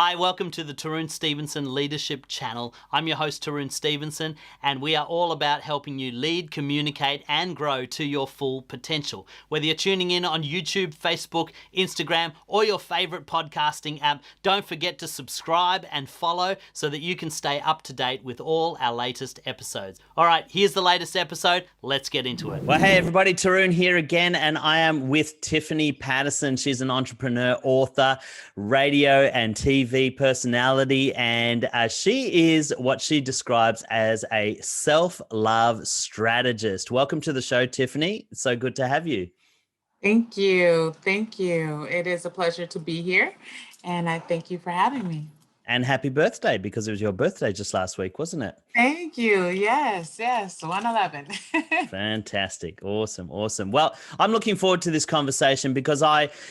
Hi, welcome to the Tarun Stevenson Leadership Channel. I'm your host, Tarun Stevenson, and we are all about helping you lead, communicate, and grow to your full potential. Whether you're tuning in on YouTube, Facebook, Instagram, or your favorite podcasting app, don't forget to subscribe and follow so that you can stay up to date with all our latest episodes. All right, here's the latest episode. Let's get into it. Well, hey everybody, Tarun here again, and I am with Tiffany Patton. She's an entrepreneur, author, radio and TV personality, and she is what she describes as a self-love strategist. Welcome to the show, Tiffany. It's so good to have you. Thank you. Thank you. It is a pleasure to be here, and I thank you for having me. And happy birthday, because it was your birthday just last week, wasn't it? Thank you. Yes, 111. Fantastic. Awesome. Well, I'm looking forward to this conversation because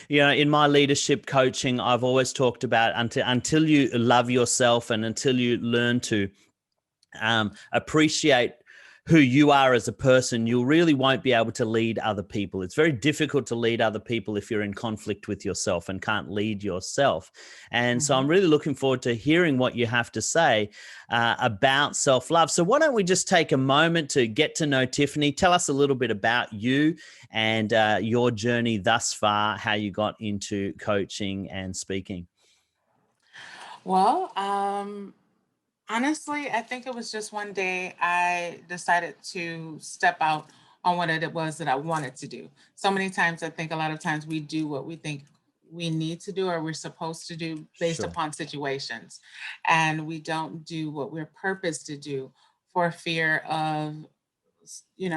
in my leadership coaching, I've always talked about until you love yourself and until you learn to appreciate who you are as a person, you really won't be able to lead other people. It's very difficult to lead other people if you're in conflict with yourself and can't lead yourself. And so I'm really looking forward to hearing what you have to say about self-love. So why don't we just take a moment to get to know Tiffany? Tell us a little bit about you and your journey thus far, how you got into coaching and speaking. Well, honestly, I think it was just one day I decided to step out on what it was that I wanted to do. So many times, I think a lot of times we do what we think we need to do or we're supposed to do based Sure. upon situations. And we don't do what we're purposed to do for fear of,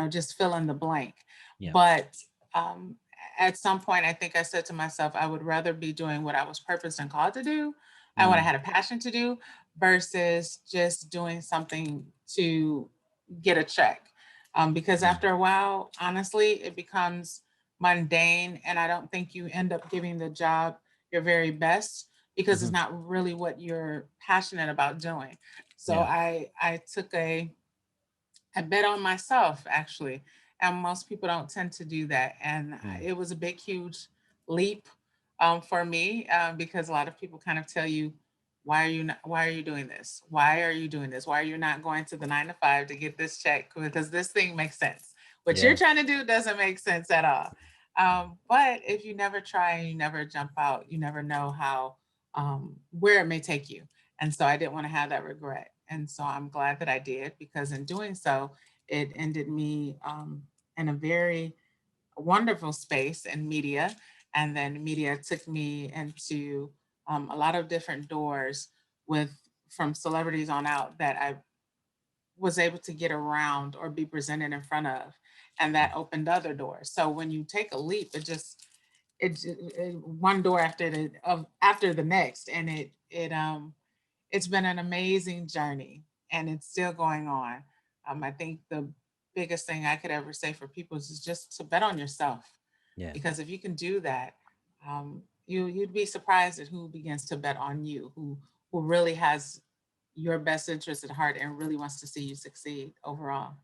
just fill in the blank. Yeah. But um, at some point, I think I said to myself, I would rather be doing what I was purposed and called to do and what I had a passion to do versus just doing something to get a check. Because after a while, honestly, it becomes mundane. And I don't think you end up giving the job your very best because it's not really what you're passionate about doing. So Yeah. I bet on myself, actually. And most people don't tend to do that. And it was a big, huge leap for me because a lot of people kind of tell you, why are you doing this? Why are you doing this? Why are you not going to the 9 to 5 to get this check? Because this thing makes sense. What you're Yeah. trying to do doesn't make sense at all. But if you never try and you never jump out, you never know where it may take you. And so I didn't want to have that regret. And so I'm glad that I did because in doing so, it ended me in a very wonderful space in media. And then media took me into a lot of different doors with from celebrities on out that I was able to get around or be presented in front of. And that opened other doors. So when you take a leap, it one door after the next. And it's been an amazing journey and it's still going on. I think the biggest thing I could ever say for people is just to bet on yourself. Yeah. Because if you can do that, you'd be surprised at who begins to bet on you, who really has your best interest at heart and really wants to see you succeed overall.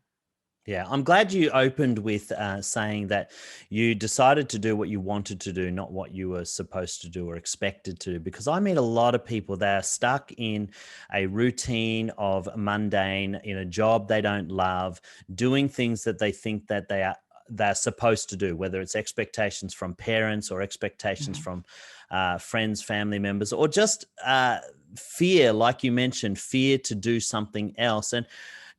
Yeah, I'm glad you opened with saying that you decided to do what you wanted to do, not what you were supposed to do or expected to, because I meet a lot of people that are stuck in a routine of mundane, in a job they don't love, doing things that they think that they're supposed to do, whether it's expectations from parents or expectations Mhm. from friends, family members, or just fear, like you mentioned, fear to do something else. And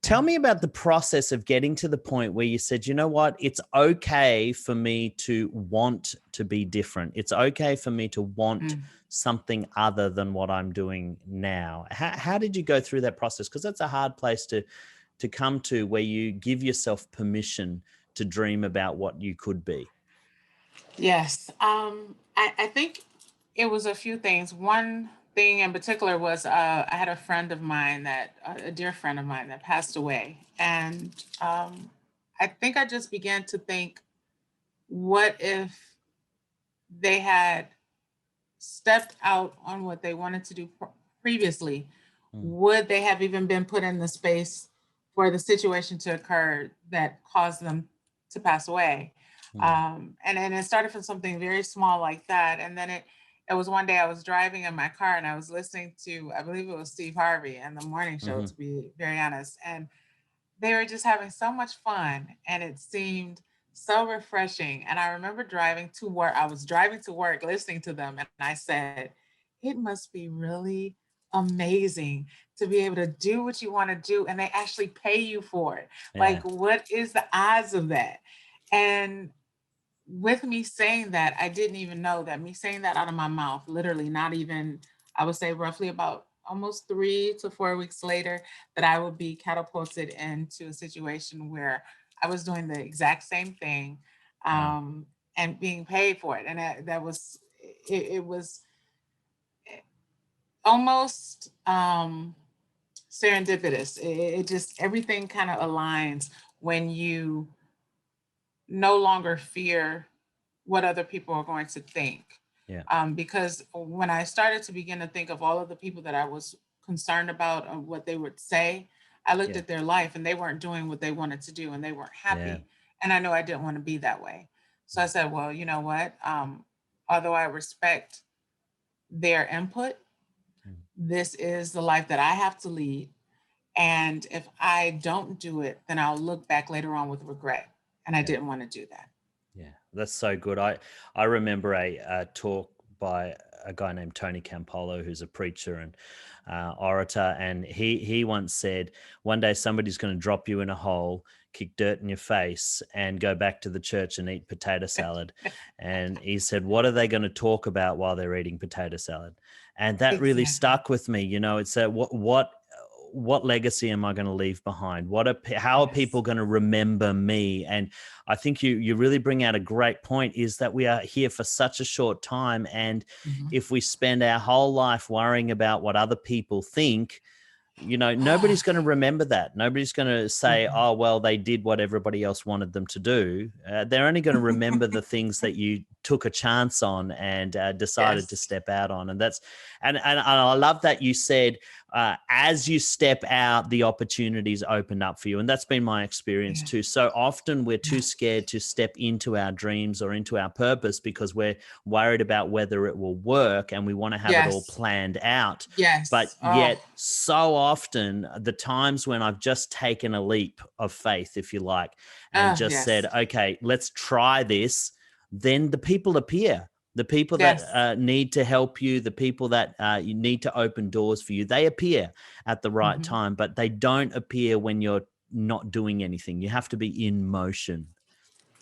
tell Yeah. me about the process of getting to the point where you said, you know what, it's okay for me to want to be different. It's okay for me to want Mm. something other than what I'm doing now. How did you go through that process? Because that's a hard place to come to, where you give yourself permission to dream about what you could be. Yes. I think it was a few things. One thing in particular was I had a friend of mine a dear friend of mine that passed away. And I think I just began to think, what if they had stepped out on what they wanted to do previously? Mm, Would they have even been put in the space for the situation to occur that caused them to pass away? mm, And then it started from something very small like that, and then it it was one day I was driving in my car and I was listening to, I believe it was Steve Harvey and the morning show, Hmm. to be very honest. And they were just having so much fun and it seemed so refreshing. And I remember driving to work. I was driving to work listening to them and I said, it must be really amazing to be able to do what you want to do and they actually pay you for it. Yeah. Like, what is the odds of that? And with me saying that, I didn't even know that me saying that out of my mouth, literally not even, I would say roughly about almost 3 to 4 weeks later, that I would be catapulted into a situation where I was doing the exact same thing, Wow. um, and being paid for it. And that was, it was almost serendipitous. It just, everything kind of aligns when you no longer fear what other people are going to think. Yeah. Because when I started to begin to think of all of the people that I was concerned about and what they would say, I looked Yeah. at their life and they weren't doing what they wanted to do and they weren't Yeah. happy. And I know I didn't want to be that way. So I said, well, you know what? Although I respect their input, Mm. this is the life that I have to lead. And if I don't do it, then I'll look back later on with regret. And I Yeah. didn't want to do that. Yeah, that's so good. I remember a talk by a guy named Tony Campolo, who's a preacher and orator, and he once said, "One day somebody's going to drop you in a hole, kick dirt in your face, and go back to the church and eat potato salad." And he said, "What are they going to talk about while they're eating potato salad?" And that really Exactly. stuck with me. You know, it's a what legacy am I going to leave behind? How are Yes. people going to remember me? And I think you really bring out a great point, is that we are here for such a short time, and Mhm. if we spend our whole life worrying about what other people think, nobody's going to remember that. Nobody's going to say, Mm-mm. oh, well, they did what everybody else wanted them to do. They're only going to remember the things that you took a chance on and decided to Yes. step out on. And and I love that you said, as you step out, the opportunities open up for you. And that's been my experience Yeah. too. So often we're too Yes. scared to step into our dreams or into our purpose because we're worried about whether it will work and we want to have it all Yes. planned out. But Yes. Oh, yet, so often, the times when I've just taken a leap of faith, if you like, and just said, yes. okay, let's try this, then the people appear. The people that Yes. need to help you, the people that you need to open doors for you, they appear at the right Mhm. time, but they don't appear when you're not doing anything. You have to be in motion.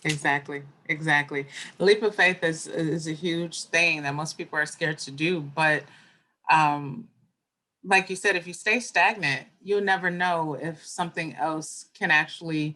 Exactly. Exactly. The leap of faith is a huge thing that most people are scared to do, but um like you said, if you stay stagnant, you'll never know if something else can actually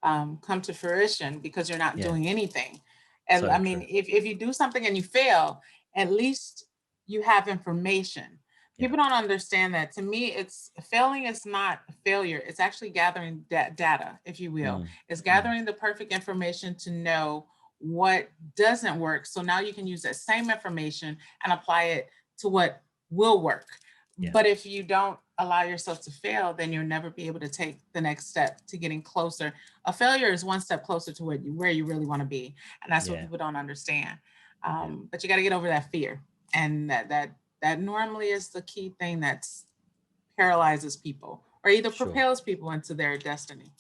come to fruition because you're not Yeah, doing anything. And so I mean, true. if you do something and you fail, at least you have information. Yeah. People don't understand that. To me, it's failing is not a failure. It's actually gathering data, if you will. Mm, It's mm, gathering the perfect information to know what doesn't work. So now you can use that same information and apply it to what will work. yeah, But if you don't allow yourself to fail, then you'll never be able to take the next step to getting closer. A failure is one step closer to where you really want to be, and that's what yeah, people don't understand. yeah, But you got to get over that fear, and that normally is the key thing that's paralyzes people, or either sure. propels people into their destiny.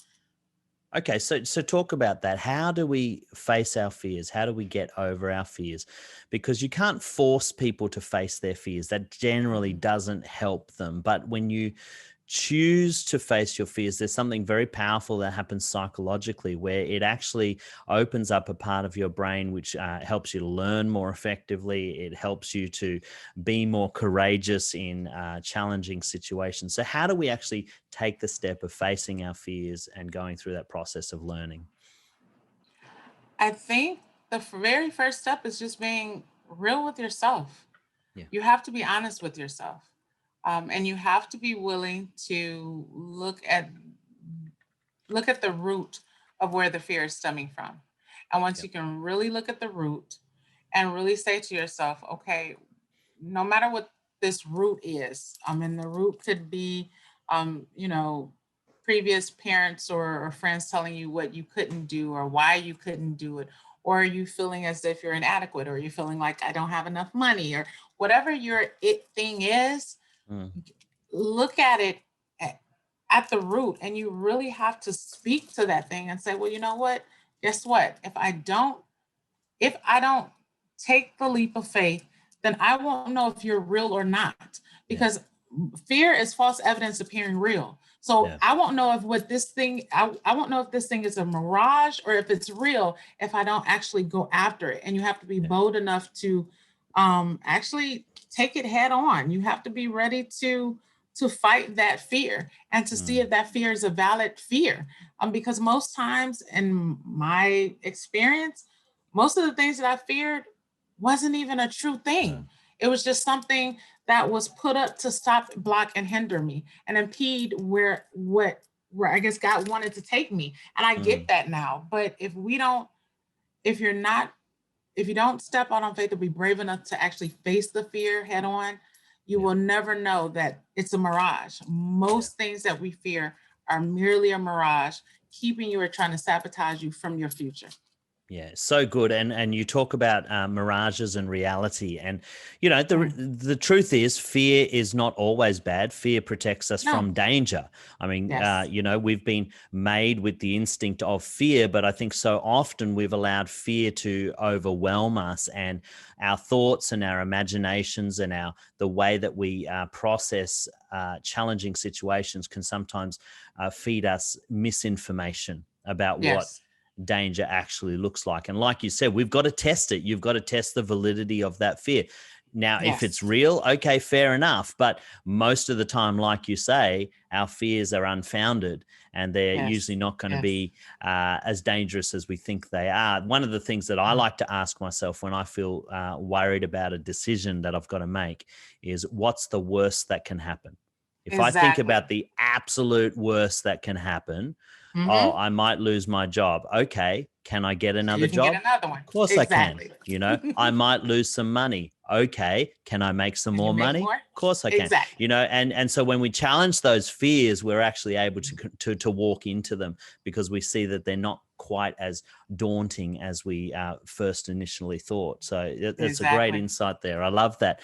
Okay, so talk about that. How do we face our fears? How do we get over our fears? Because you can't force people to face their fears. That generally Mhm. doesn't help them. But when you choose to face your fears, there's something very powerful that happens psychologically, where it actually opens up a part of your brain which helps you learn more effectively. It helps you to be more courageous in challenging situations. So how do we actually take the step of facing our fears and going through that process of learning? I think the very first step is just being real with yourself. Yeah. You have to be honest with yourself. And you have to be willing to look at the root of where the fear is stemming from. And once Yep. you can really look at the root and really say to yourself, okay, no matter what this root is, and the root could be, you know, previous parents or friends telling you what you couldn't do or why you couldn't do it, or are you feeling as if you're inadequate, or are you feeling like I don't have enough money, or whatever your it thing is, Mm. look at it at, at the root, and you really have to speak to that thing and say, well, you know what? Guess what? If I don't take the leap of faith, then I won't know if you're real or not, Yeah. because fear is false evidence appearing real. So Yeah. I won't know if what this thing I won't know if this thing is a mirage or if it's real if I don't actually go after it. And you have to be Yeah. bold enough to actually take it head on. You have to be ready to fight that fear and to see Mm. if that fear is a valid fear. Because most times in my experience, most of the things that I feared wasn't even a true No. thing. It was just something that was put up to stop, block, and hinder me and impede where I guess God wanted to take me. And I get Mm. that now. But if you're not, if you don't step out on faith or be brave enough to actually face the fear head on, you Yeah. will never know that it's a mirage. Yeah. Most things that we fear are merely a mirage, keeping you or trying to sabotage you from your future. Yeah, so good. And you talk about mirages and reality, and Mm. the truth is, fear is not always bad. Fear protects us No. from danger. I mean, Yes. we've been made with the instinct of fear, but I think so often we've allowed fear to overwhelm us, and our thoughts and our imaginations and the way that we process challenging situations can sometimes feed us misinformation about what Yes. danger actually looks like. And like you said, we've got to test it. You've got to test the validity of that fear. Now, if it's Yes. real, okay, fair enough. But most of the time, like you say, our fears are unfounded, and they're Yes. usually not going to Yes. be as dangerous as we think they are. One of the things that I Mhm. like to ask myself when I feel worried about a decision that I've got to make is, what's the worst that can happen? If I think Exactly. about the absolute worst that can happen, oh, Hmm. I might lose my job. Okay, can I get So another you can get job? another one. Of course I can. Exactly. I might lose some money. Okay, can I make some Can you more make money? more? Of course I can. Exactly. And so when we challenge those fears, we're actually able to walk into them, because we see that they're not quite as daunting as we first initially thought. So that's a great Exactly. insight there. I love that.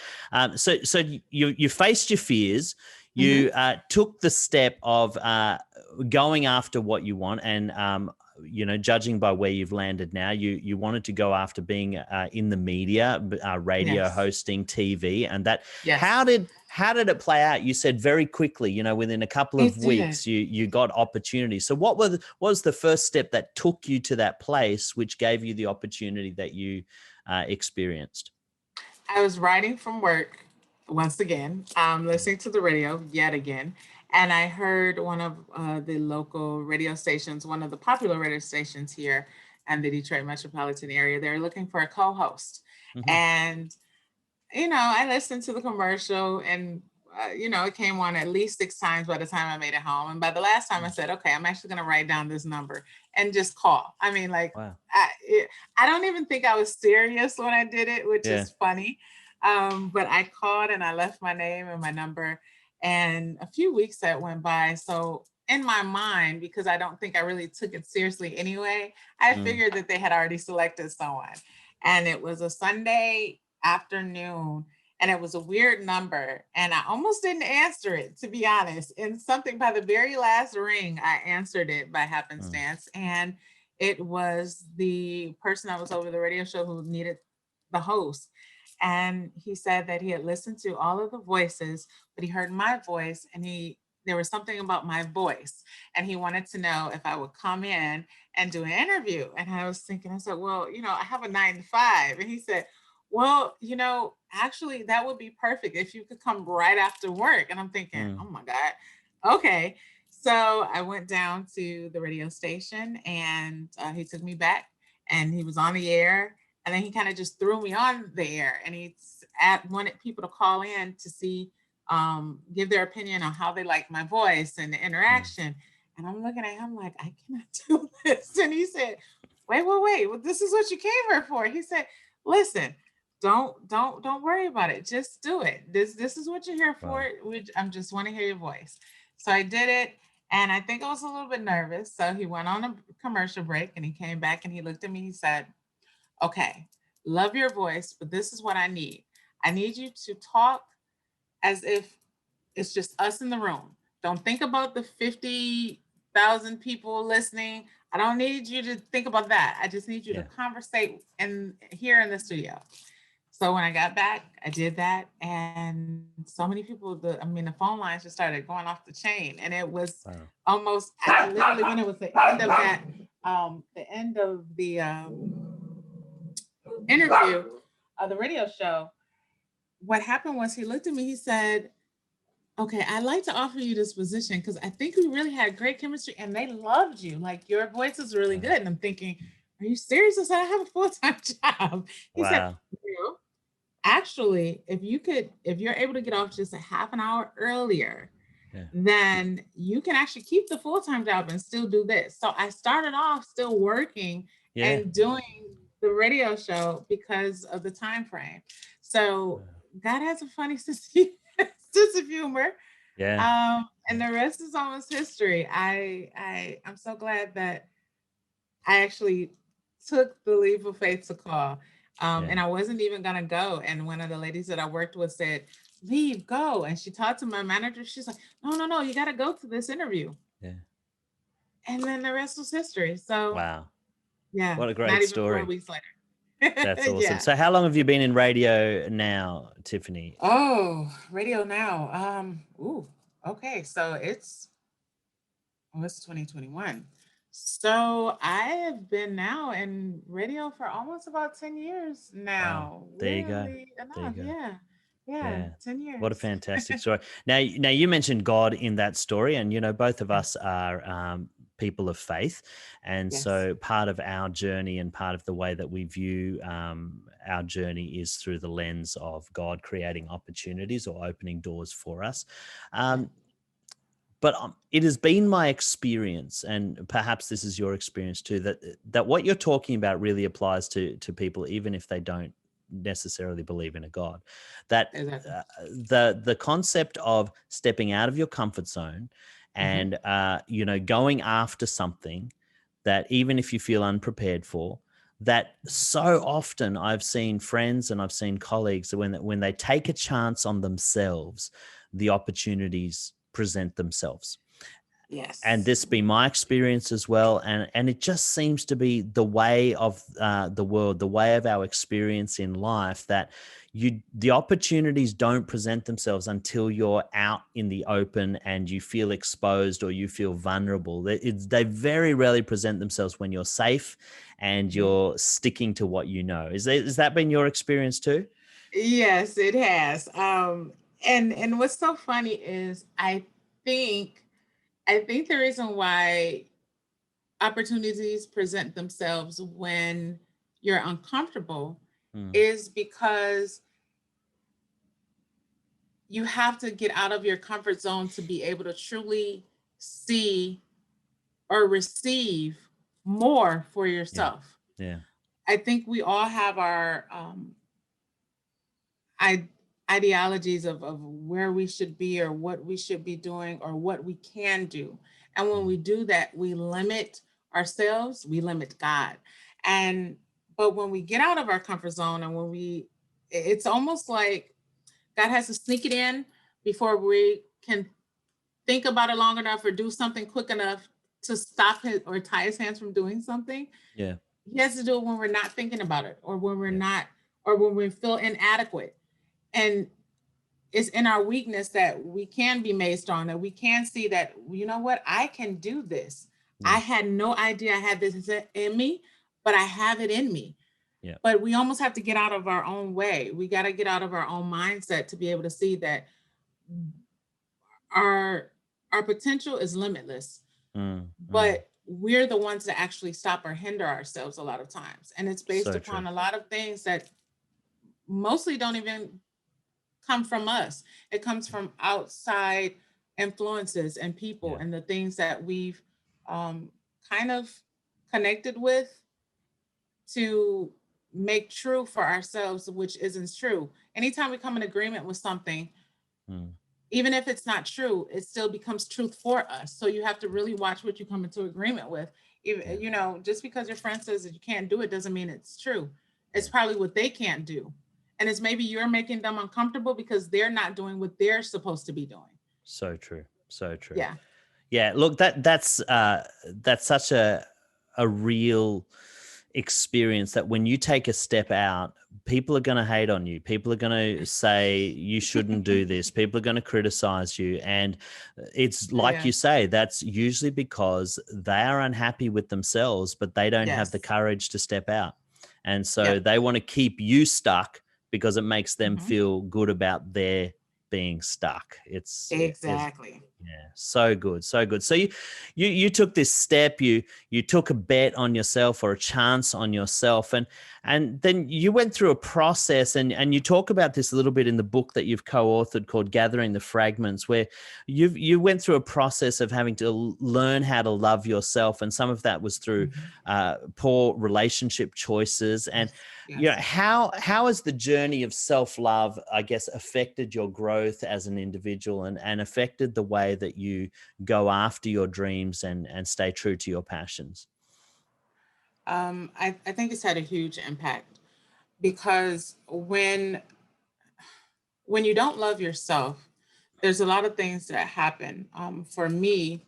So you faced your fears. Hmm. You took the step of going after what you want, and judging by where you've landed now, you wanted to go after being in the media, radio Yes. hosting, TV, and that. Yes. How did it play out? You said very quickly, within a couple of It did. weeks, you got opportunities. So what was the first step that took you to that place, which gave you the opportunity that you experienced? I was riding from work once again, Mm. listening to the radio yet again, and I heard one of the local radio stations, one of the popular radio stations here in the Detroit metropolitan area. They're looking for a co-host, Hmm. and I listened to the commercial, and it came on at least 6 times by the time I made it home. And by the last time, I said, okay, I'm actually going to write down this number and just call. I mean, like, Wow. I don't even think I was serious when I did it, which Yeah. is funny. But I called and I left my name and my number, and a few weeks that went by. So in my mind, because I don't think I really took it seriously anyway, I Mm. figured that they had already selected someone. And it was a Sunday afternoon, and it was a weird number, and I almost didn't answer it, to be honest. And something by the very last ring, I answered it by Mm. happenstance, and it was the person that was over the radio show who needed the host. And he said that he had listened to all of the voices, but he heard my voice, and there was something about my voice, and he wanted to know if I would come in and do an interview. And I was thinking, I said, well, I have a 9 to 5. And he said, well, actually, that would be perfect if you could come right after work. And I'm thinking, Mm. oh my God, okay. So I went down to the radio station, and he took me back, and he was on the air. And then he kind of just threw me on the air, and wanted people to call in to see, give their opinion on how they liked my voice and the Mm. interaction. And I'm looking at him like, I cannot do this. And he said, wait. Well, this is what you came here for. He said, listen, don't worry about it. Just do it. This is what you're here for. Wow. I'm just want to hear your voice. So I did it, and I think I was a little bit nervous. So he went on a commercial break, and he came back and he looked at me. He said, okay, love your voice, but this is what I need. I need you to talk as if it's just us in the room. Don't think about the 50,000 people listening. I don't need you to think about that. I just need you to Yeah. conversate in here in the studio. So when I got back, I did that, and so many people, the phone lines just started going off the chain, and it was Wow. almost literally when it was the end of that, the end of the interview of the radio show. What happened was he looked at me, he said, okay, I'd like to offer you this position because I think we really had great chemistry and they loved you. Like your voice is really good. And I'm thinking, are you serious? I said, I have a full-time job. He said, Wow. "No. Actually, if you're able to get off just a half an hour earlier, Yeah. then you can actually keep the full-time job and still do this." So I started off still working Yeah. and doing the radio show because of the time frame. So God has a funny sense of humor. Yeah. And the rest is almost history. I'm so glad that I actually took the leap of faith to call. And Yeah. I wasn't even gonna go. And one of the ladies that I worked with said, "Leave, go." And she talked to my manager. She's like, "No, no, no, you gotta go to this interview." Yeah. And then the rest was history. So Wow. yeah, What a not great even 4 story. weeks later. That's awesome. Yeah. So how long have you been in radio now, Tiffany? Oh, radio now. Okay. So it's 2021. So I have been now in radio for almost about 10 years Wow. now. There you go. Weirdly There you enough. go. Yeah. Yeah. Yeah. 10 What a years. fantastic story. Now you mentioned God in that story, and both of us are people of faith, and Yes. so part of our journey and part of the way that we view our journey is through the lens of God creating opportunities or opening doors for us. Yeah. Um, but it has been my experience, and perhaps this is your experience too, that what you're talking about really applies to people, even if they don't necessarily believe in a God. That Exactly. the concept of stepping out of your comfort zone Hmm. and going after something that even if you feel unprepared for, that so often I've seen friends and I've seen colleagues that when they take a chance on themselves, the opportunities present themselves. And Yes. this be my experience as well, and it just seems to be the way of the world, the way of our experience in life, that the opportunities don't present themselves until you're out in the open and you feel exposed or you feel vulnerable. They very rarely present themselves when you're safe and Yeah. you're sticking to what you know. Has that been your experience too? Yes, it has. And what's so funny is think I think the reason why opportunities present themselves when you're uncomfortable Mm, is because you have to get out of your comfort zone to be able to truly see or receive more for yeah, yourself. yeah, I think we all have our I- ideologies of where we should be or what we should be doing or what we can do. And when mm, we do that, we limit ourselves, we limit God. And but when we get out of our comfort zone and it's almost like God has to sneak it in before we can think about it long enough or do something quick enough to stop his or tie his hands from doing something. yeah, He has to do it when we're not thinking about it or when we're yeah, not or when we feel inadequate. And it's in our weakness that we can be made strong, that we can see that, you know what, I can do this. I yeah, had no idea I had this in me, but I have it in me. yeah, But we almost have to get out of our own way. We got to get out of our own mindset to be able to see that our our potential is limitless, mm, mm. but we're the ones that actually stop or hinder ourselves a lot of times. And it's based So true. upon a lot of things that mostly don't even come from us. It comes from outside influences and people Yeah, and the things that we've um, kind of connected with to make true for ourselves, which isn't true. Anytime we come in agreement with something, mm, even if it's not true, it still becomes truth for us. So you have to really watch what you come into agreement with. yeah, Even, just because your friend says that you can't do it doesn't mean it's true. It's probably what they can't do. And it's maybe you're making them uncomfortable because they're not doing what they're supposed to be doing. So true. So true. Yeah. Yeah, look, that's such a real experience, that when you take a step out, people are going to hate on you. People are going to say you shouldn't do this. People are going to criticize you. And it's like you Yes. say, that's usually because they are unhappy with themselves, but they don't have the Yes. courage to step out. And so Yep. they want to keep you stuck because it makes them Mhm. feel good about their being stuck. It's Exactly. yeah, so good, so good. So you took this step, you took a bet on yourself, or a chance on yourself, and then you went through a process, and you talk about this a little bit in the book that you've co-authored called Gathering the Fragments, where you went through a process of having to learn how to love yourself, and some of that was through Mhm. poor relationship choices. And Yes. you know, Yes. how has the journey of self-love, I guess, affected your growth as an individual, and affected the way that you go after your dreams and stay true to your passions? I think it's had a huge impact because when you don't love yourself, there's a lot of things that happen. For me,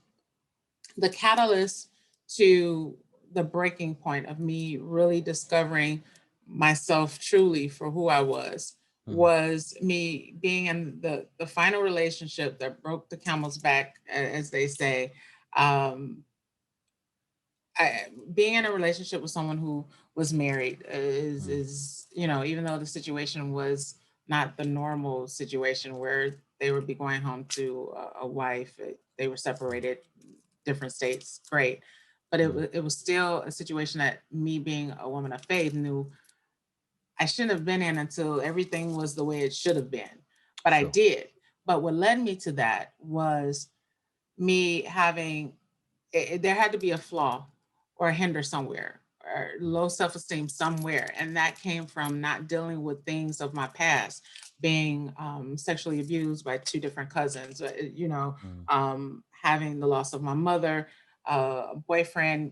the catalyst to the breaking point of me really discovering myself truly for who I Mm, was me being in the final relationship that broke the camel's back, as they say. Um, being in a relationship with someone who was married mm, is even though the situation was not the normal situation where they would be going home to a wife, they were separated, different states, great, but mm. it was still a situation that me being a woman of faith knew I shouldn't have been in until everything was the way it should have been, but I Sure. did. But what led me to that was me having there had to be a flaw or a hinder somewhere or low self-esteem somewhere, and that came from not dealing with things of my past, being sexually abused by two different cousins, Mm, having the loss of my mother, a boyfriend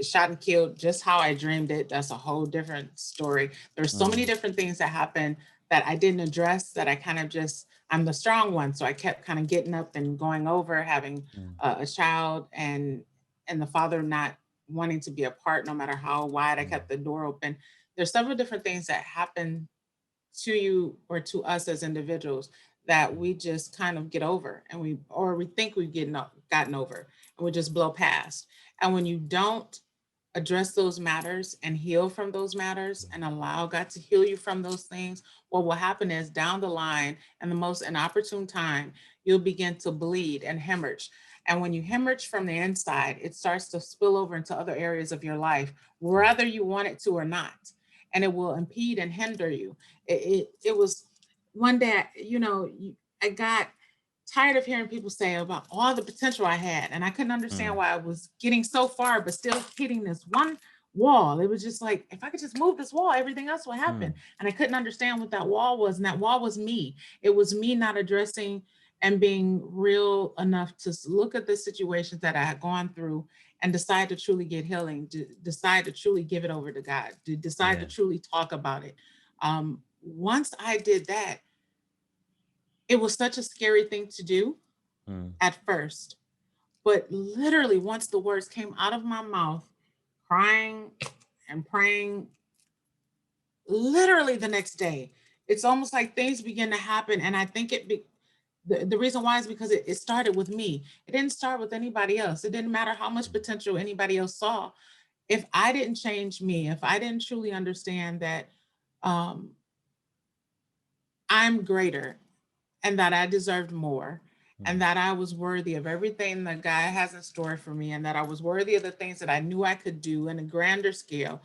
shot and killed just how I dreamed it. That's a whole different story. There's so many mm, different things that happened that I didn't address, that I kind of just, I'm the strong one, so I kept kind of getting up and going over, having mm, a child, and the father not wanting to be a part no matter how wide I mm, kept the door open. There's several different things that happen to you or to us as individuals that mm. we just kind of get over, and we think we've gotten over, and we just blow past. And when you don't address those matters and heal from those matters and allow God to heal you from those things, what will happen is down the line, and the most inopportune time, you'll begin to bleed and hemorrhage. And when you hemorrhage from the inside, it starts to spill over into other areas of your life, whether you want it to or not. And it will impede and hinder you. It was one day, I got tired of hearing people say about all the potential I had. And I couldn't understand Mm, why I was getting so far, but still hitting this one wall. It was just like, if I could just move this wall, everything else will happen. mm, And I couldn't understand what that wall was. And that wall was me. It was me not addressing and being real enough to look at the situations that I had gone through and decide to truly get healing, to decide to truly give it over to God, to decide to yeah. truly talk about it. Once I did that, it was such a scary thing to do Mm, at first. But literally, once the words came out of my mouth, crying and praying, literally the next day, it's almost like things begin to happen. And I think the reason why is because it started with me. It didn't start with anybody else. It didn't matter how much potential anybody else saw. If I didn't change me, if I didn't truly understand that um, I'm greater and that I deserved more, and mm, that I was worthy of everything that God has in store for me, and that I was worthy of the things that I knew I could do in a grander scale,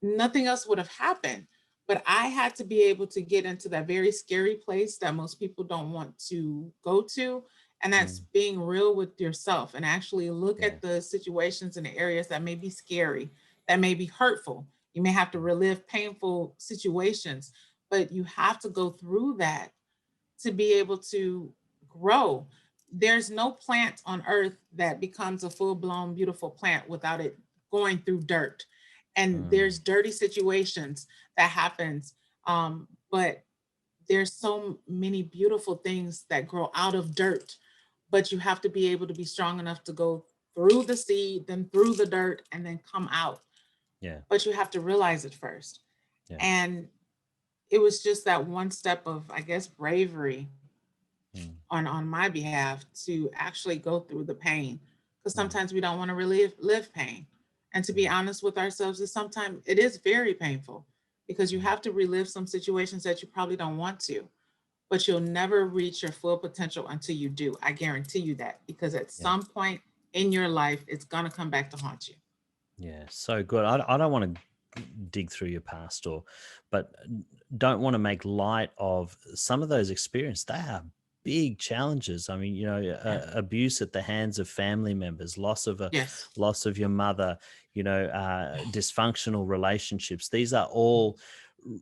nothing else would have happened. But I had to be able to get into that very scary place that most people don't want to go to. And that's mm. being real with yourself and actually look Yeah. at the situations and the areas that may be scary, that may be hurtful. You may have to relive painful situations, but you have to go through that to be able to grow. There's no plant on earth that becomes a full blown, beautiful plant without it going through dirt. and there's dirty situations that happens. But there's so many beautiful things that grow out of dirt, but you have to be able to be strong enough to go through the seed, then through the dirt, and then come out. Yeah. But you have to realize it first. Yeah. And it was just that one step of, I guess, bravery on my behalf to actually go through the pain, because sometimes we don't want to live pain. And to be honest with ourselves, is sometimes it is very painful, because you have to relive some situations that you probably don't want to, but you'll never reach your full potential until you do. I guarantee you that, because at Yeah. some point in your life, it's going to come back to haunt you. Yeah, so good. I don't want to dig through your past, but don't want to make light of some of those experiences. They are big challenges. I mean, Yeah. abuse at the hands of family members, Yes. loss of your mother, dysfunctional relationships. These are all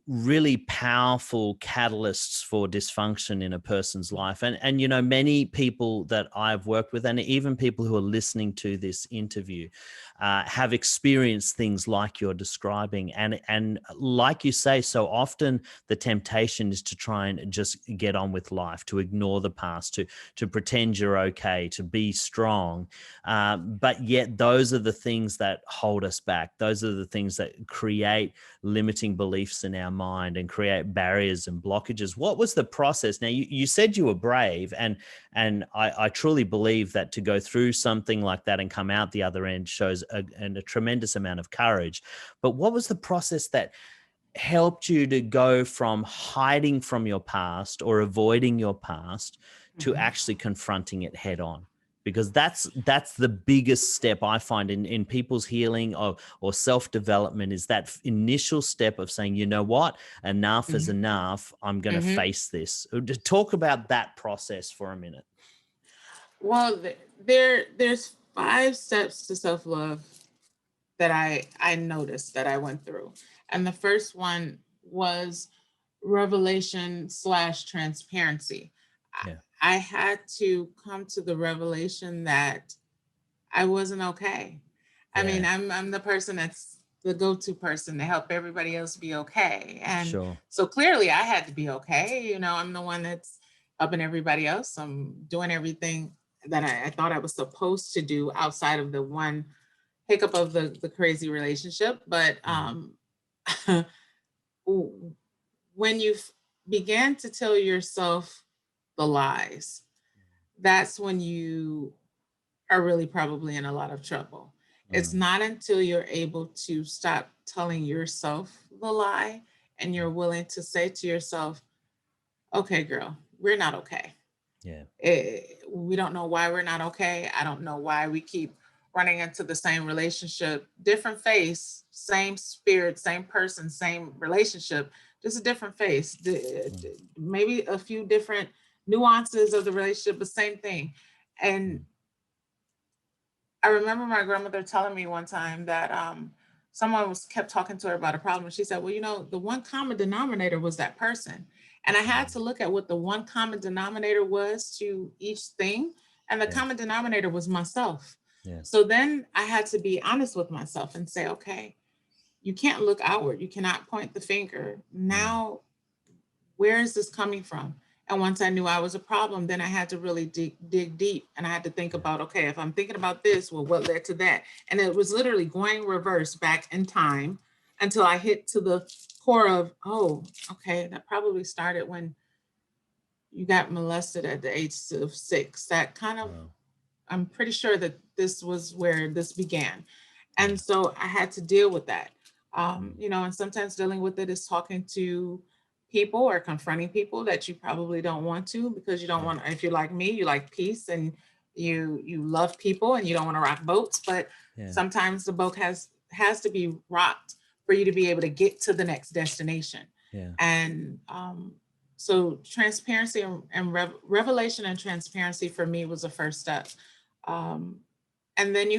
really powerful catalysts for dysfunction in a person's life. And many people that I've worked with, and even people who are listening to this interview, have experienced things like you're describing. And like you say, so often the temptation is to try and just get on with life, to ignore the past, to pretend you're okay, to be strong. But yet those are the things that hold us back. Those are the things that create limiting beliefs in our mind and create barriers and blockages. What was the process? Now, you said you were brave, and I truly believe that to go through something like that and come out the other end shows a tremendous amount of courage. But what was the process that helped you to go from hiding from your past or avoiding your past to Mhm. actually confronting it head on? Because that's the biggest step I find in people's healing or self-development, is that initial step of saying, you know what, enough is Mhm. enough. I'm going to Mhm. face this. Talk about that process for a minute. Well, there's 5 steps to self-love that I noticed that I went through. And the first one was revelation slash transparency. Yeah. I had to come to the revelation that I wasn't okay. I mean, Yeah. I'm the person that's the go-to person to help everybody else be okay. And Sure. so clearly I had to be okay. I'm the one that's helping everybody else. I'm doing everything that I thought I was supposed to do outside of the one hiccup of the crazy relationship. But when you began to tell yourself the lies, that's when you are really probably in a lot of trouble. It's not until you're able to stop telling yourself the lie and you're willing to say to yourself, okay, girl, we're not okay. Yeah. We don't know why we're not okay. I don't know why we keep running into the same relationship, different face, same spirit, same person, same relationship, just a different face. Maybe a few different nuances of the relationship, but same thing. And I remember my grandmother telling me one time that someone was kept talking to her about a problem. And she said, well, the one common denominator was that person. And I had to look at what the one common denominator was to each thing. And the Yeah. common denominator was myself. Yeah. So then I had to be honest with myself and say, okay, you can't look outward. You cannot point the finger. Now, where is this coming from? And once I knew I was a problem, then I had to really dig deep. And I had to think about, okay, if I'm thinking about this, well, what led to that? And it was literally going reverse back in time until I hit to the core of, oh, okay, that probably started when you got molested at the age of 6. That kind of, Wow. I'm pretty sure that this was where this began. Yeah. And so I had to deal with that. And sometimes dealing with it is talking to people or confronting people that you probably don't want to, because you don't Yeah. want, if you're like me, you like peace and you love people and you don't want to rock boats, but Yeah. sometimes the boat has to be rocked for you to be able to get to the next destination. Yeah. And so transparency and revelation and transparency for me was the first step. Um, and then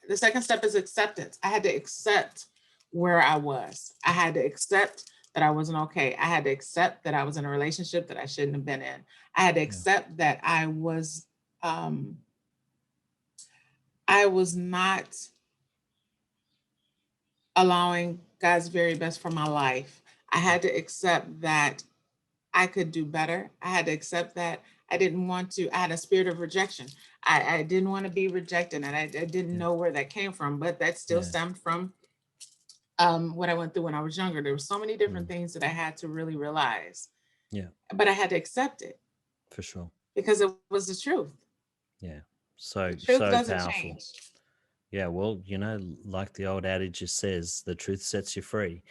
the second step is acceptance. I had to accept where I was. I had to accept that I wasn't okay. I had to accept that I was in a relationship that I shouldn't have been in. I had to Yeah. accept that I was not allowing God's very best for my life. I had to accept that I could do better. I had to accept that I didn't want to, I had a spirit of rejection. I didn't want to be rejected, and I didn't Yeah. know where that came from, but that still Yeah. stemmed from what I went through when I was younger. There were so many different Mm. things that I had to really realize, Yeah. but I had to accept it For sure. because it was the truth. Yeah. The So, truth so doesn't powerful. change. Yeah, well, like the old adage says, the truth sets you free.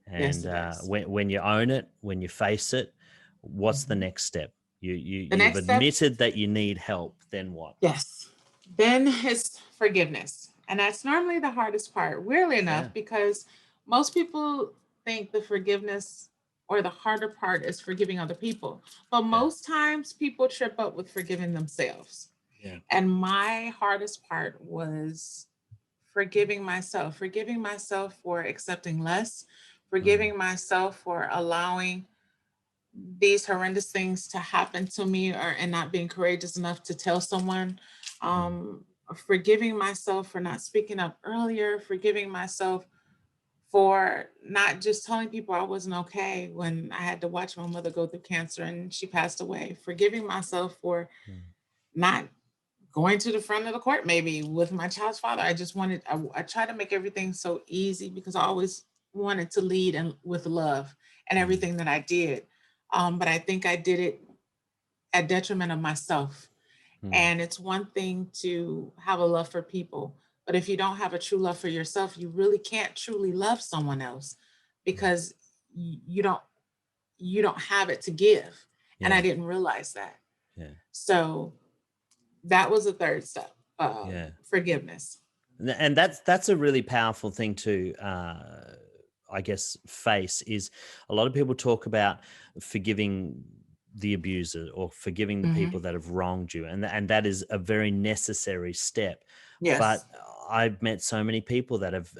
Yes, And it does. when you own it, when you face it, what's the Mhm. next step? The You've next step, admitted that you need help. Then what? yes, then it's forgiveness. And that's normally the hardest part, weirdly Yeah, enough, because most people think the forgiveness or the harder part is forgiving other people. But yeah, most times people trip up with forgiving themselves. yeah, And my hardest part was forgiving myself for accepting less, mm, forgiving myself for allowing these horrendous things to happen to me, or and not being courageous enough to tell someone, mm, forgiving myself for not speaking up earlier, forgiving myself for not just telling people I wasn't okay when I had to watch my mother go through cancer and she passed away, forgiving myself for mm, not going to the front of the court maybe with my child's father. I just wanted, I tried to make everything so easy because I always wanted to lead and with love and mm, everything that I did. But I think I did it at detriment of myself. mm, And it's one thing to have a love for people, but if you don't have a true love for yourself, you really can't truly love someone else mm. because you don't have it to give. And I Yeah, didn't realize that. yeah, So that was the third step, yeah. forgiveness. And that's a really powerful thing to I guess face is a lot of people talk about forgiving the abuser or forgiving the Hmm. people that have wronged you, and that is a very necessary step. Yes. But I've met so many people that have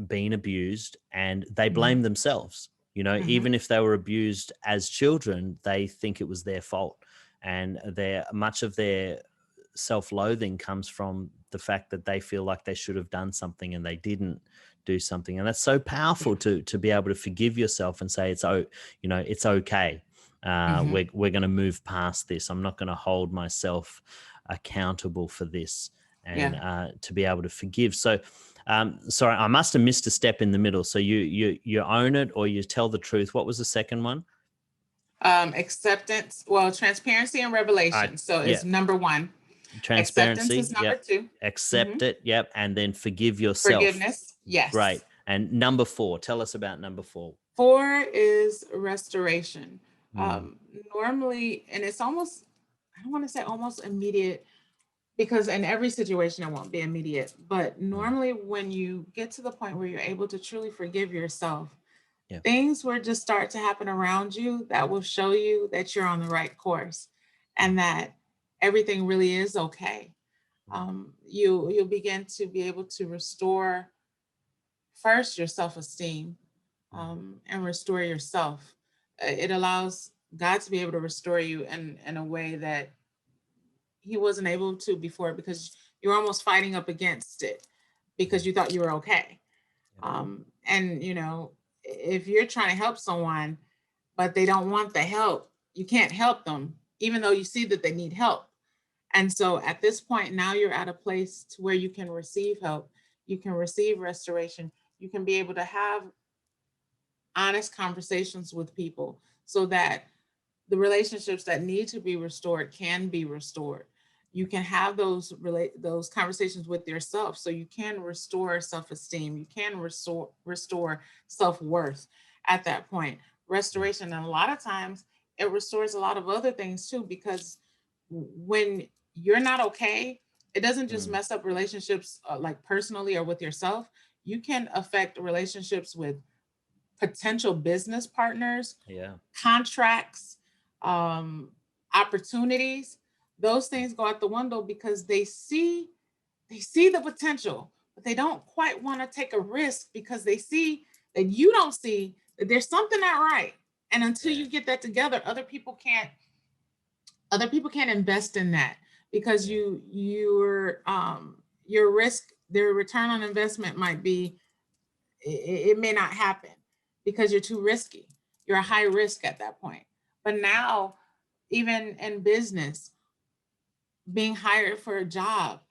been abused and they Hmm. blame themselves. Hmm. Even if they were abused as children, they think it was their fault, and their much of their self-loathing comes from the fact that they feel like they should have done something and they didn't do something. And that's so powerful to be able to forgive yourself and say it's okay. Hmm. We're going to move past this. I'm not going to hold myself accountable for this, and Yeah. to be able to forgive. So sorry, I must have missed a step in the middle. So you own it or you tell the truth. What was the second one? Acceptance, well, transparency and All right. revelation. So Yeah. is number one. Acceptance Transparency. is number Yep. two. Hmm. Accept it. Yep. And then forgive yourself. Forgiveness. Great. Yes. And number four, tell us about number four. Four is restoration. Mm, Normally, and it's almost, I don't want to say almost immediate because in every situation it won't be immediate, but mm, normally when you get to the point where you're able to truly forgive yourself, yeah. things will just start to happen around you that will show you that you're on the right course Mm, and that everything really is okay. mm, You'll begin to be able to restore first your self-esteem, mm, and restore yourself. It allows God to be able to restore you in a way that he wasn't able to before because you're almost fighting up against it mm, because you thought you were okay. yeah. And if you're trying to help someone but they don't want the help, you can't help them even though you see that they need help. And so at this point now you're at a place to where you can receive help, you can receive restoration, you can be able to have honest conversations with people so that the relationships that need to be restored can be restored. You can have those conversations with yourself so you can restore self-esteem, you can restore self-worth at that point. Yeah. Restoration, and a lot of times it restores a lot of other things too, because when you're not okay, it doesn't just Mm, mess up relationships, like personally or with yourself. You can affect relationships with potential business partners, yeah. contracts, um, opportunities. Those things go out the window because they see the potential, but they don't quite want to take a risk because they see that you don't see that there's something not right. And until Yeah. you get that together, other people can't invest in that because Yeah. your risk, their return on investment might be it may not happen because you're too risky. You're a high risk at that point. But now, even in business, being hired for a job,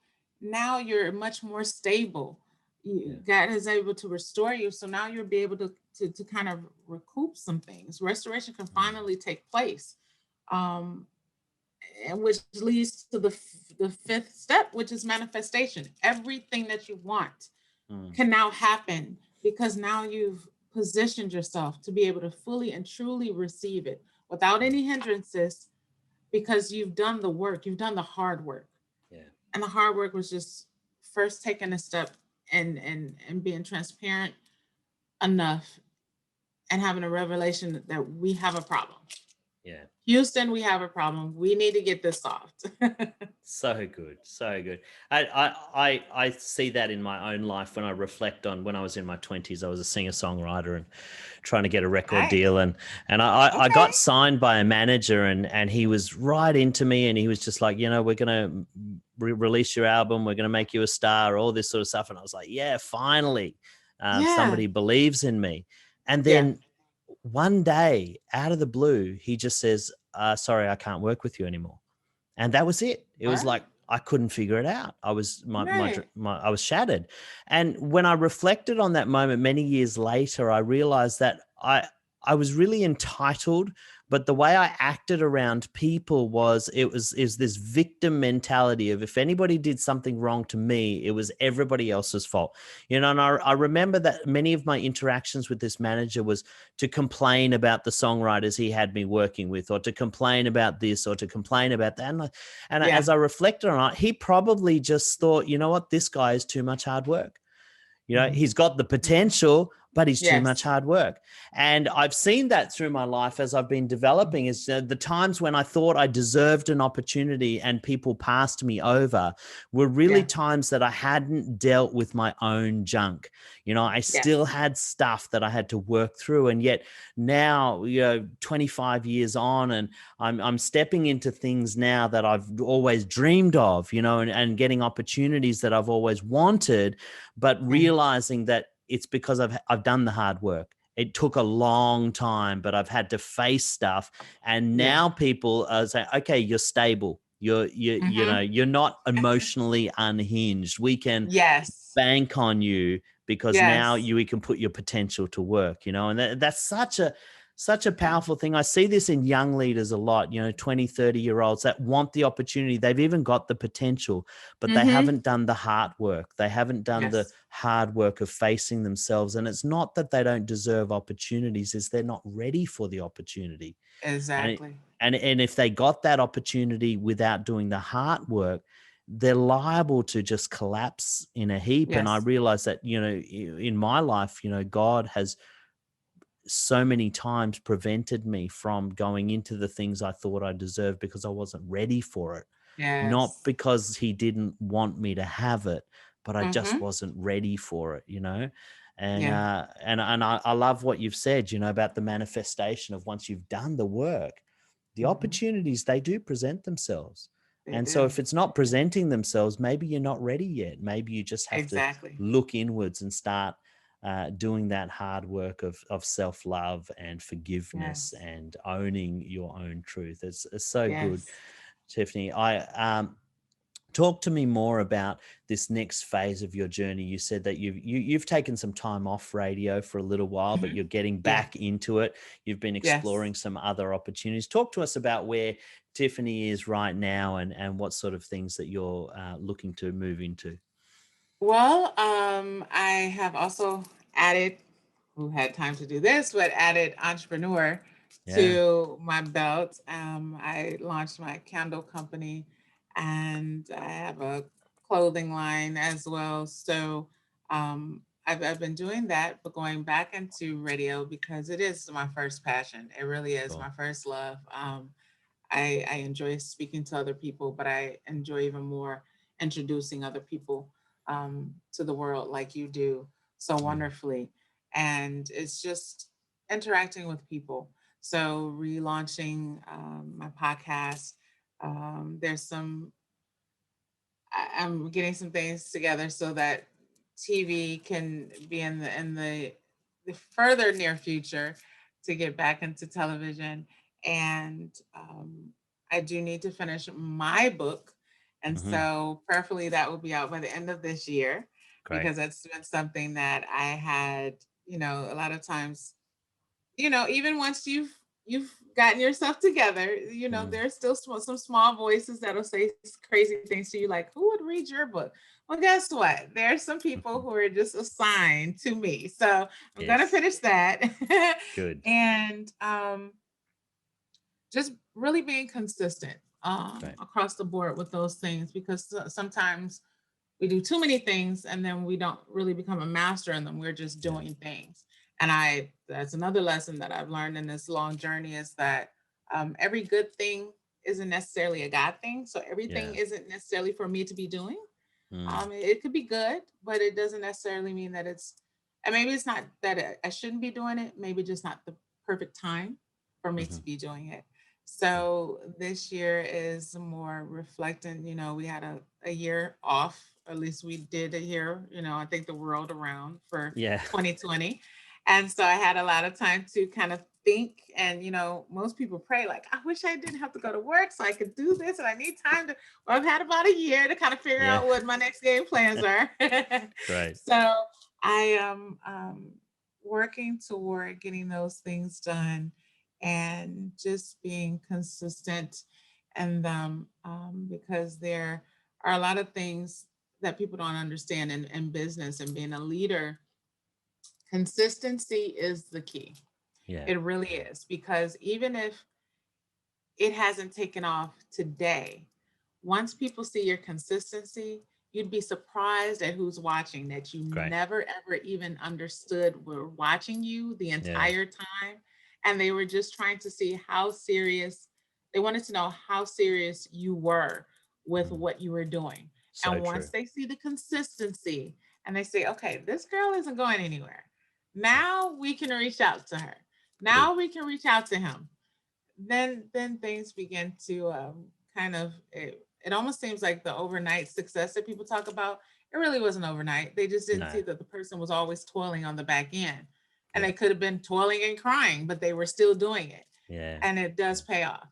now you're much more stable. Yeah. God is able to restore you. So now you'll be able to kind of recoup some things. Restoration can finally take place. Um, and which leads to the fifth step, which is manifestation. Everything that you want Mm. can now happen because now you've positioned yourself to be able to fully and truly receive it without any hindrances, because you've done the work, you've done the hard work. Yeah. And the hard work was just first taking a step and being transparent enough and having a revelation that we have a problem. Yeah. Houston, we have a problem. We need to get this solved. So good, so good. I see that in my own life when I reflect on when I was in my 20s. I was a singer songwriter and trying to get a record Nice. deal, and I Okay. got signed by a manager, and he was right into me, and he was just like, we're gonna release your album, we're gonna make you a star, all this sort of stuff, and I was like, yeah, finally, Yeah. somebody believes in me, and Yeah. then one day out of the blue, he just says, sorry, I can't work with you anymore. And that was it. It was What? like I couldn't figure it out. I was Right. I was shattered. And when I reflected on that moment many years later, I realized that I was really entitled, but the way I acted around people was is this victim mentality of if anybody did something wrong to me, it was everybody else's fault. And I remember that many of my interactions with this manager was to complain about the songwriters he had me working with, or to complain about this, or to complain about that. And Yeah. as I reflected on it, he probably just thought, you know what, this guy is too much hard work. He's got the potential, but he's too much Yes. hard work. And I've seen that through my life as I've been developing, is the times when I thought I deserved an opportunity and people passed me over were really Yeah. times that I hadn't dealt with my own junk. I still Yes. had stuff that I had to work through. And yet now, 25 years on, and I'm stepping into things now that I've always dreamed of, and getting opportunities that I've always wanted, but realizing that it's because I've done the hard work. It took a long time, but I've had to face stuff. And Yeah. now people are saying, okay, you're stable. Mm-hmm. You're not emotionally unhinged. We can Yes. bank on you because now Yes. we can put your potential to work, and that's such a powerful thing. I see this in young leaders a lot, 20, 30-year-olds that want the opportunity. They've even got the potential, but they Mm-hmm. haven't done the hard work. They haven't done the Yes. hard work of facing themselves. And it's not that they don't deserve opportunities, it's they're not ready for the opportunity. And Exactly. and if they got that opportunity without doing the hard work, they're liable to just collapse in a heap. And I Yes. realize that, in my life, God has so many times prevented me from going into the things I thought I deserved because I wasn't ready for it. Not Yes. because he didn't want me to have it, but I just Mm-hmm. wasn't ready for it, And Yeah. I love what you've said, about the manifestation of once you've done the work, the Mm-hmm. opportunities, they do present themselves. They And so do. if it's not They do. presenting themselves, maybe you're not ready yet. Maybe you just have to Exactly. look inwards and start doing that hard work of self-love and forgiveness Yes. and owning your own truth. It's so good, Yes. Tiffany. Talk to me more about this next phase of your journey. You said that you've taken some time off radio for a little while, but Mm-hmm. you're getting Yeah. back into it. You've been Yes. exploring some other opportunities. Talk to us about where Tiffany is right now, and what sort of things that you're looking to move into. Well, I have also added, who had time to do this, but added entrepreneur Yeah. to my belt. I launched my candle company, and I have a clothing line as well. So I've been doing that, but going back into radio because it is my first passion. It really is Cool. my first love. I enjoy speaking to other people, but I enjoy even more introducing other people to the world like you do so Yeah. wonderfully. And it's just interacting with people. So relaunching my podcast. There's some, I'm getting some things together so that TV can be in the further near future to get back into television. And I do need to finish my book. And Hmm. so preferably that will be out by the end of this year, Great. because that's been something that I had, a lot of times, even once you've gotten yourself together, Mm. there's still some small voices that'll say crazy things to you, like, who would read your book? Well, guess what? There's some people Mhm. who are just assigned to me. So I'm gonna Yes. finish that. Good. And just really being consistent Great. across the board with those things, because sometimes we do too many things and then we don't really become a master in them. We're just Yeah. doing things. And that's another lesson that I've learned in this long journey, is that every good thing isn't necessarily a God thing. So everything Yeah. isn't necessarily for me to be doing. Mm. It could be good, but it doesn't necessarily mean that and maybe it's not that I shouldn't be doing it. Maybe just not the perfect time for me Hmm. to be doing it. So this year is more reflecting. We had a year off, or at least we did a year, I think the world around for Yeah. 2020. And so I had a lot of time to kind of think. And, most people pray, like, I wish I didn't have to go to work so I could do this. And I need time to, well, I've had about a year to kind of figure Yeah. out what my next game plans are. Great. So I am working toward getting those things done, and just being consistent. And because there are a lot of things that people don't understand in business and being a leader. Consistency is the key. Yeah. It really is, because even if it hasn't taken off today, once people see your consistency, you'd be surprised at who's watching, that you Great. never ever even understood were watching you the Yeah. entire time. And they were just trying to see how serious, they wanted to know how serious you were with Mm. what you were doing. So And true. once they see the consistency and they say, okay, this girl isn't going anywhere, now we can reach out to her. Good. Now we can reach out to him. Then things begin to kind of, it almost seems like the overnight success that people talk about. It really wasn't overnight. They just didn't No. see that the person was always toiling on the back end, and Yeah. they could have been toiling and crying, but they were still doing it. Yeah. And it Yeah. does pay off.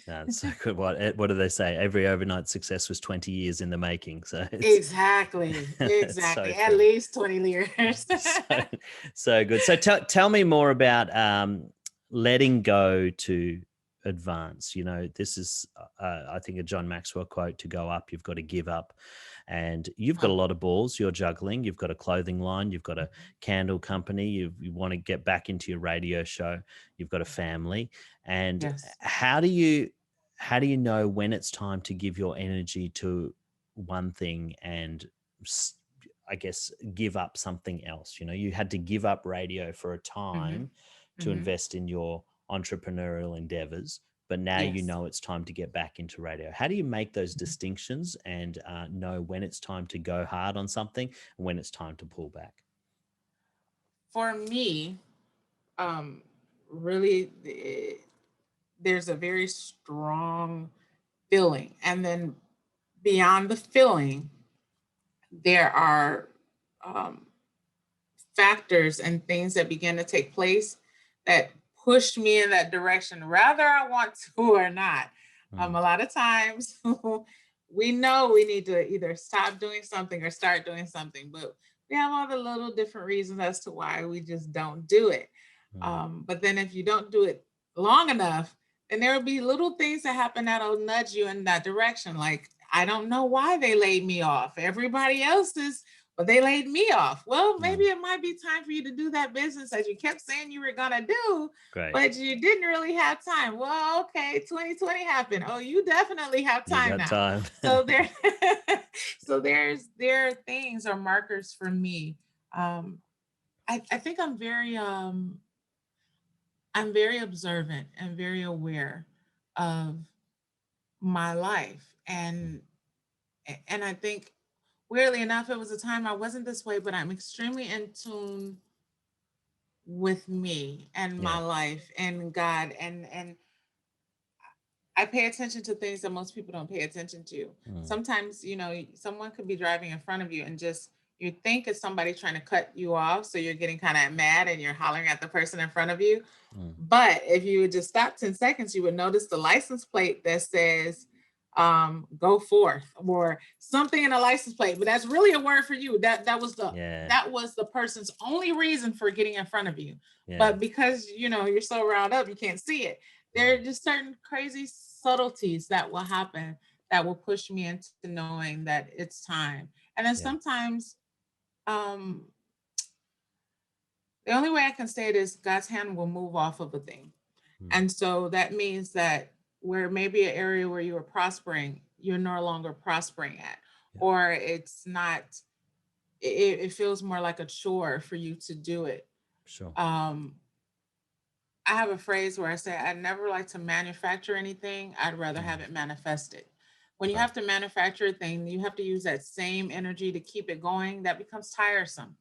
No, it's so good. What do they say? Every overnight success was 20 years in the making. So Exactly, it's so exactly, at true. least 20 years. So so good. So tell me more about letting go to advance. This is I think a John Maxwell quote: "To go up, you've got to give up." And you've got a Oh, lot of balls you're juggling. You've got a clothing line, you've got a candle company, you want to get back into your radio show, you've got a family. And yes. how do you know when it's time to give your energy to one thing and s- I guess give up something else? You had to give up radio for a Hmm. time to Hmm. invest in your entrepreneurial endeavors, but now Yes. it's time to get back into radio. How do you make those distinctions and know when it's time to go hard on something and when it's time to pull back? For me, um, really, there's a very strong feeling. And then beyond the feeling, there are um, factors and things that begin to take place that push me in that direction, whether I want to or not. Mm, A lot of times we know we need to either stop doing something or start doing something, but we have all the little different reasons as to why we just don't do it. mm, But then if you don't do it long enough, then there will be little things that happen that'll nudge you in that direction. Like, I don't know why they laid me off. Everybody else is, but they laid me off. Well, maybe mm. it might be time for you to do that business that you kept saying you were gonna do, Great. but you didn't really have time. Well, okay, 2020 happened. Oh, you definitely have You time got now. time. So there, so there are things or markers for me. Um, I think I'm very observant and very aware of my life. And I think, weirdly enough, it was a time I wasn't this way, but I'm extremely in tune with me and my Yeah. life and God. And I pay attention to things that most people don't pay attention to. Mm, Sometimes, someone could be driving in front of you and just you think it's somebody trying to cut you off. So you're getting kind of mad and you're hollering at the person in front of you. But if you would just stop 10 seconds, you would notice the license plate that says, go forth, or something in a license plate. But that's really a word for you. That was the person's only reason for getting in front of you. But because you're so riled up, you can't see it. There are just certain crazy subtleties that will happen that will push me into knowing that it's time. And then sometimes the only way I can say it is God's hand will move off of a thing. And so that means that where maybe an area where you were prospering, you're no longer prospering at, or it's not, it feels more like a chore for you to do it. Sure. I have a phrase where I say, I never like to manufacture anything. I'd rather have it manifested. When you have to manufacture a thing, you have to use that same energy to keep it going. That becomes tiresome.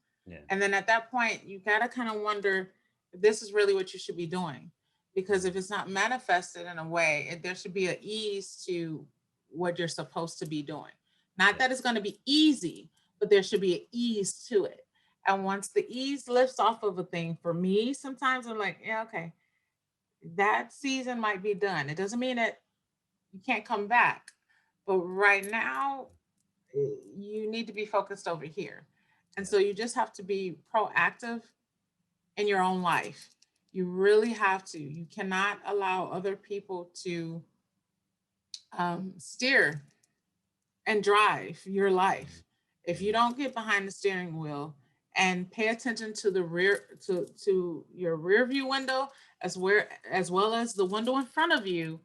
And then at that point, you got to kind of wonder if this is really what you should be doing. Because if it's not manifested in a way, there should be an ease to what you're supposed to be doing. Not that it's going to be easy, but there should be an ease to it. And once the ease lifts off of a thing, for me, sometimes I'm like, yeah, okay, that season might be done. It doesn't mean that you can't come back. But right now, you need to be focused over here. And so you just have to be proactive in your own life. You really have to. You cannot allow other people to steer and drive your life. If you don't get behind the steering wheel and pay attention to the rear, to your rear view window, as well as the window in front of you,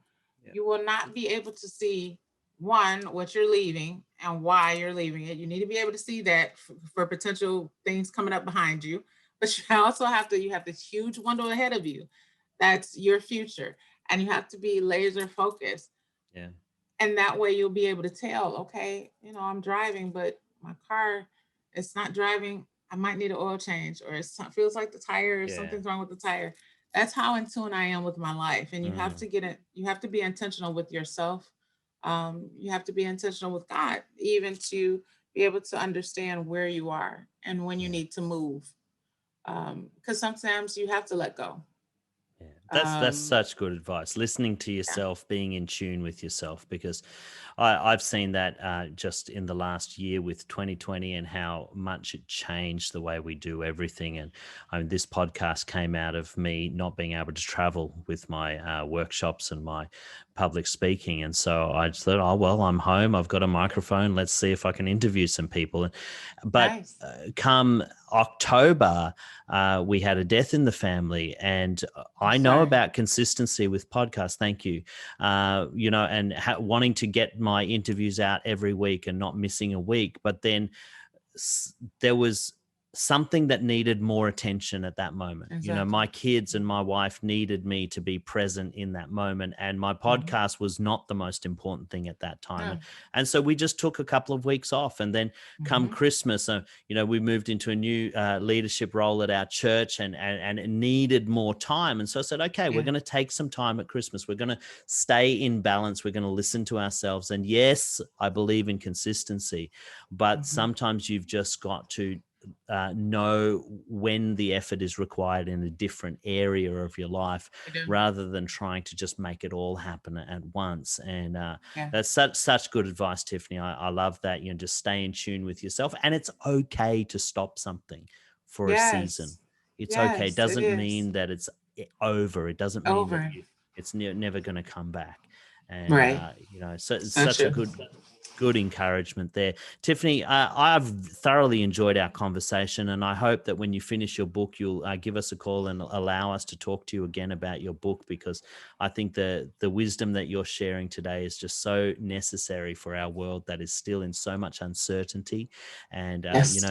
you will not be able to see, one, what you're leaving and why you're leaving it. You need to be able to see that for potential things coming up behind you. But you also have this huge window ahead of you. That's your future. And you have to be laser focused. Yeah. And that way you'll be able to tell, okay, I'm driving, but my car, it's not driving. I might need an oil change, or it feels like the tire, or something's wrong with the tire. That's how in tune I am with my life. And you have to you have to be intentional with yourself. You have to be intentional with God, even to be able to understand where you are and when you need to move. Because sometimes you have to let go. That's such good advice. Listening to yourself, being in tune with yourself, because I've seen that just in the last year with 2020 and how much it changed the way we do everything. And this podcast came out of me not being able to travel with my workshops and my public speaking. And so I just thought, oh, well, I'm home. I've got a microphone. Let's see if I can interview some people. But come October, we had a death in the family, and I know about consistency with podcasts. Thank you. And wanting to get my interviews out every week and not missing a week. But then there was something that needed more attention at that moment. My kids and my wife needed me to be present in that moment, and my podcast was not the most important thing at that time. And so we just took a couple of weeks off, and then come Christmas, we moved into a new leadership role at our church, and it needed more time. And so I said, okay, we're going to take some time at Christmas. We're going to stay in balance. We're going to listen to ourselves. And yes, I believe in consistency, but sometimes you've just got to know when the effort is required in a different area of your life, rather than trying to just make it all happen at once. And that's such good advice, Tiffany. I love that. Just stay in tune with yourself, and it's okay to stop something for a season. It's okay. It doesn't mean that it's over. It doesn't mean that it's never going to come back. And so it's such a good encouragement there. Tiffany, I've thoroughly enjoyed our conversation, and I hope that when you finish your book, you'll give us a call and allow us to talk to you again about your book, because I think the wisdom that you're sharing today is just so necessary for our world that is still in so much uncertainty. And,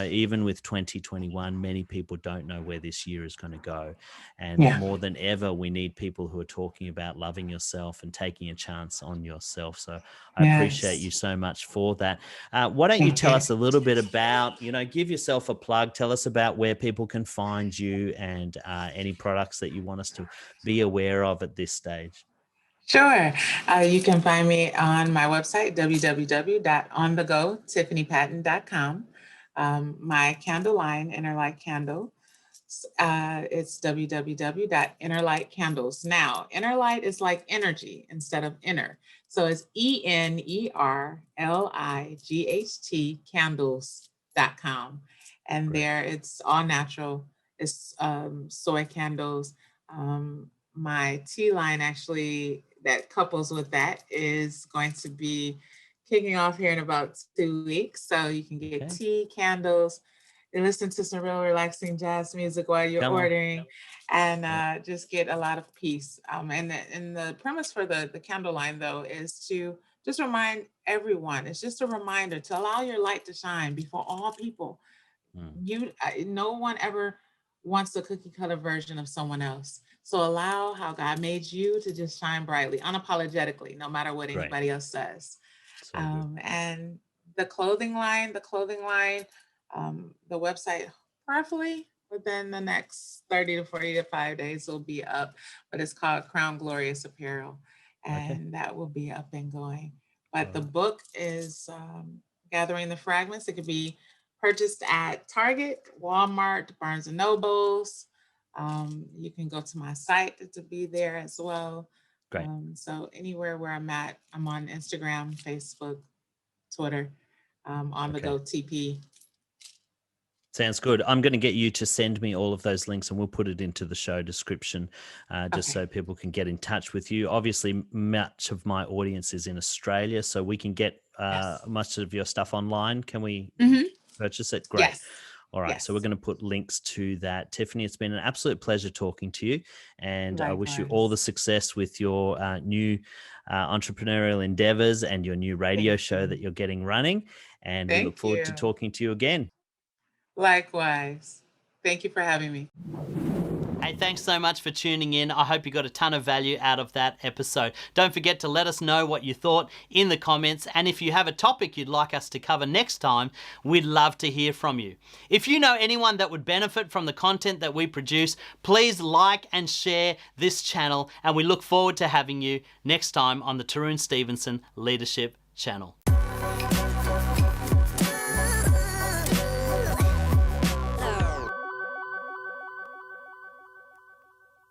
even with 2021, many people don't know where this year is going to go. And more than ever, we need people who are talking about loving yourself and taking a chance on yourself. So I appreciate you so much for that. Why don't you tell us a little bit about, give yourself a plug, tell us about where people can find you, and any products that you want us to be aware of at this stage. Sure. You can find me on my website, www.onthegottiffanypatton.com. My candle line, Enerlight Candle. It's www.enerlightcandles. Now, Enerlight is like energy instead of inner. So it's ENERLIGHT candles.com. And Great. there it's all natural. It's soy candles. My tea line actually that couples with that is going to be kicking off here in about 2 weeks. So you can get Okay. tea, candles, and listen to some real relaxing jazz music while you're Come on. ordering, and Yeah. just get a lot of peace. And the premise for the candle line though is to just remind everyone. It's just a reminder to allow your light to shine before all people. No one ever wants a cookie cutter version of someone else. So allow how God made you to just shine brightly, unapologetically, no matter what Great. anybody else says. So good. And the website, prayerfully within the next 30 to 45 days will be up, but it's called Crown Glorious Apparel, Okay. and that will be up and going. All But the right. book is Gathering the Fragments. It could be purchased at Target, Walmart, Barnes and Nobles. You can go to my site to be there as well. Great. So anywhere where I'm at, I'm on Instagram, Facebook, Twitter, on the Okay. go TP. Sounds good. I'm going to get you to send me all of those links and we'll put it into the show description just Okay. so people can get in touch with you. Obviously, much of my audience is in Australia, so we can get Yes. much of your stuff online. Can we Hmm. purchase it? Great. Yes. All right. So we're Yes. going to put links to that. Tiffany, it's been an absolute pleasure talking to you. And I wish you all the Likewise. success with your new entrepreneurial endeavors and your new radio Thank show that you. you're getting running. And we look Thank forward to you. talking to you again. Likewise. Thank you for having me. Hey, thanks so much for tuning in. I hope you got a ton of value out of that episode. Don't forget to let us know what you thought in the comments, and if you have a topic you'd like us to cover next time, we'd love to hear from you. If you know anyone that would benefit from the content that we produce, please like and share this channel, and we look forward to having you next time on the Tarun Stevenson Leadership Channel.